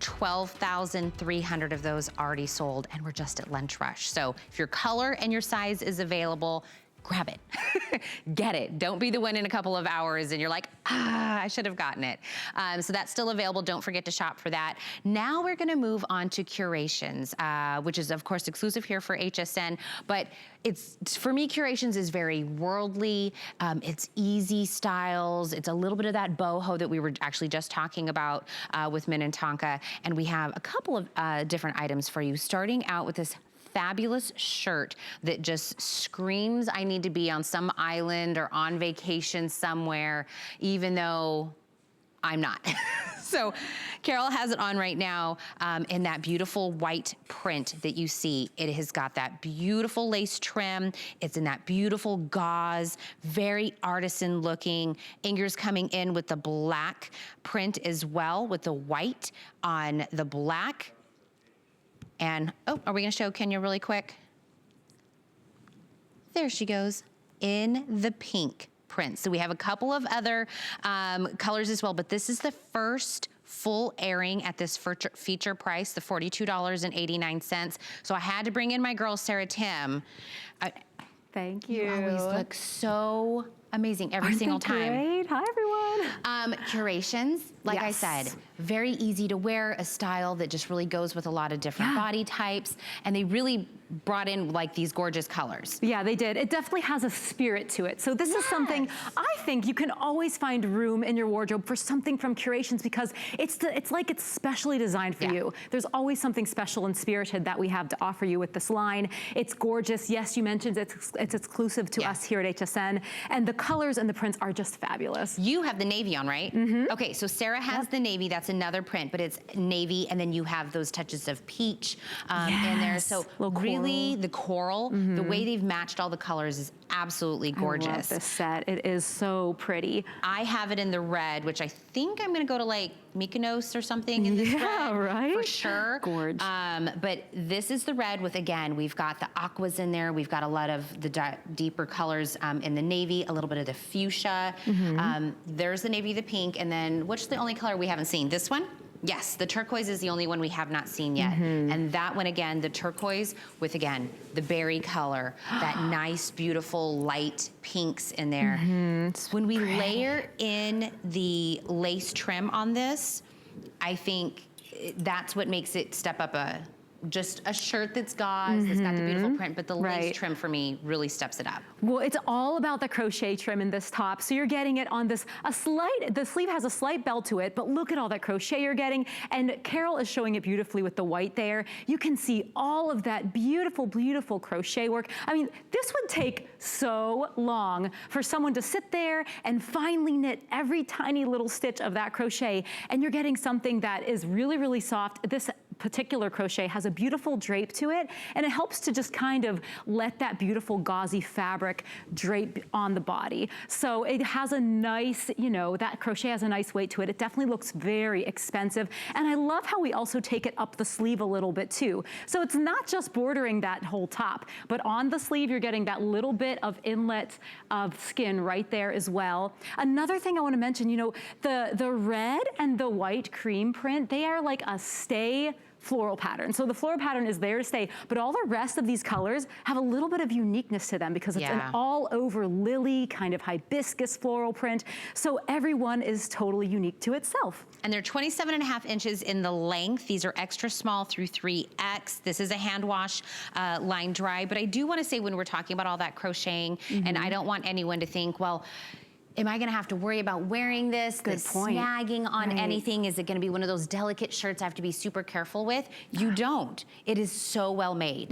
12,300 of those already sold, and we're just at lunch rush. So if your color and your size is available, grab it, get it. Don't be the one in a couple of hours and you're like, I should have gotten it. So that's still available. Don't forget to shop for that. Now we're gonna move on to Curations, which is of course exclusive here for HSN, but for me, Curations is very worldly. It's easy styles. It's a little bit of that boho that we were actually just talking about with Minnetonka. And we have a couple of different items for you, starting out with this fabulous shirt that just screams, I need to be on some island or on vacation somewhere, even though I'm not. So Carol has it on right now in that beautiful white print that you see. It has got that beautiful lace trim. It's in that beautiful gauze, very artisan looking. Inger's coming in with the black print as well, with the white on the black. And, oh, are we gonna show Kenya really quick? There she goes, in the pink print. So we have a couple of other colors as well, but this is the first full airing at this feature price, the $42.89. So I had to bring in my girl, Sarah Tim. Thank you. You always look so amazing every single time. Great. Hi, everyone. Curations, like I said, very easy to wear, a style that just really goes with a lot of different body types, and they really brought in like these gorgeous colors. Yeah, they did. It definitely has a spirit to it. So this is something I think you can always find room in your wardrobe for something from Curations, because it's like it's specially designed for you. There's always something special and spirited that we have to offer you with this line. It's gorgeous. Yes, you mentioned it's exclusive to us here at HSN, and the colors and the prints are just fabulous. You have the navy on, right? Okay, so Sarah has the navy. That's another print, but it's navy, and then you have those touches of peach in there. So really, the coral, the way they've matched all the colors is absolutely gorgeous. I love this set. It is so pretty. I have it in the red, which I think I'm gonna go to like Mykonos or something in this red, right? For sure. Gorge. But this is the red with, again, we've got the aquas in there. We've got a lot of the deeper colors in the navy, a little bit of the fuchsia. There's the navy, the pink, and then which is the only color we haven't seen? This one? Yes, the turquoise is the only one we have not seen yet. And that one, again, the turquoise with, again, the berry color, that nice, beautiful, light pinks in there. When we layer in the lace trim on this, I think that's what makes it step up just a shirt that's gauze, that's got the beautiful print, but the lace trim for me really steps it up. Well, it's all about the crochet trim in this top. So you're getting it on this, the sleeve has a slight bell to it, but look at all that crochet you're getting. And Carol is showing it beautifully with the white there. You can see all of that beautiful, beautiful crochet work. I mean, this would take so long for someone to sit there and finely knit every tiny little stitch of that crochet. And you're getting something that is really, really soft. This particular crochet has a beautiful drape to it, and it helps to just kind of let that beautiful gauzy fabric drape on the body. So it has a nice, you know, that crochet has a nice weight to it. It definitely looks very expensive. And I love how we also take it up the sleeve a little bit too. So it's not just bordering that whole top, but on the sleeve, you're getting that little bit of inlet of skin right there as well. Another thing I want to mention, you know, the red and the white cream print, they are like a stay floral pattern. So the floral pattern is there to stay, but all the rest of these colors have a little bit of uniqueness to them because it's an all over lily kind of hibiscus floral print. So everyone is totally unique to itself. And they're 27.5 inches in the length. These are extra small through 3X. This is a hand wash, line dry. But I do want to say, when we're talking about all that crocheting, and I don't want anyone to think, well, am I gonna have to worry about wearing this, snagging on anything? Is it gonna be one of those delicate shirts I have to be super careful with? You don't. It is so well made.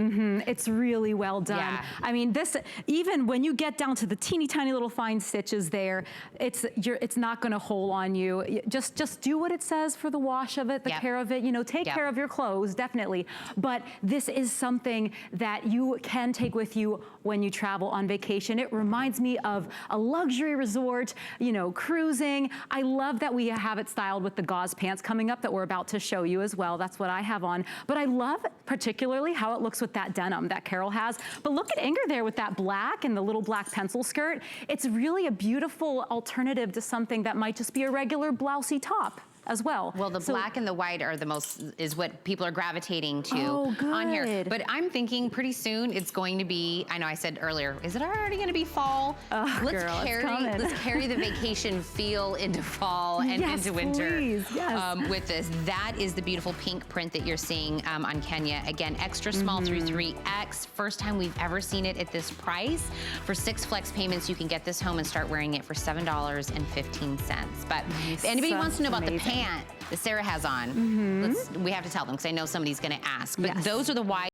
It's really well done. I mean, this, even when you get down to the teeny tiny little fine stitches there, it's not gonna hole on you. Just do what it says for the wash of it, the care of it, you know, take care of your clothes, definitely. But this is something that you can take with you when you travel on vacation. It reminds me of a luxury resort, you know, cruising. I love that we have it styled with the gauze pants coming up that we're about to show you as well. That's what I have on. But I love particularly how it looks with that denim that Carol has. But look at Inger there with that black and the little black pencil skirt. It's really a beautiful alternative to something that might just be a regular blousey top. as well. Well, the black and the white are the most, is what people are gravitating to Oh, on here. good. But I'm thinking pretty soon it's going to be, I know I said earlier, is it already gonna be fall? Oh, girl, it's coming. Let's carry the vacation feel into fall and Yes, into winter. please, yes. With this. That is the beautiful pink print that you're seeing on Kenya. Again, extra small through 3X. First time we've ever seen it at this price. For 6 flex payments, you can get this home and start wearing it for $7.15. But if anybody wants to know about the pant that Sarah has on, we have to tell them because I know somebody's gonna ask. But those are the wide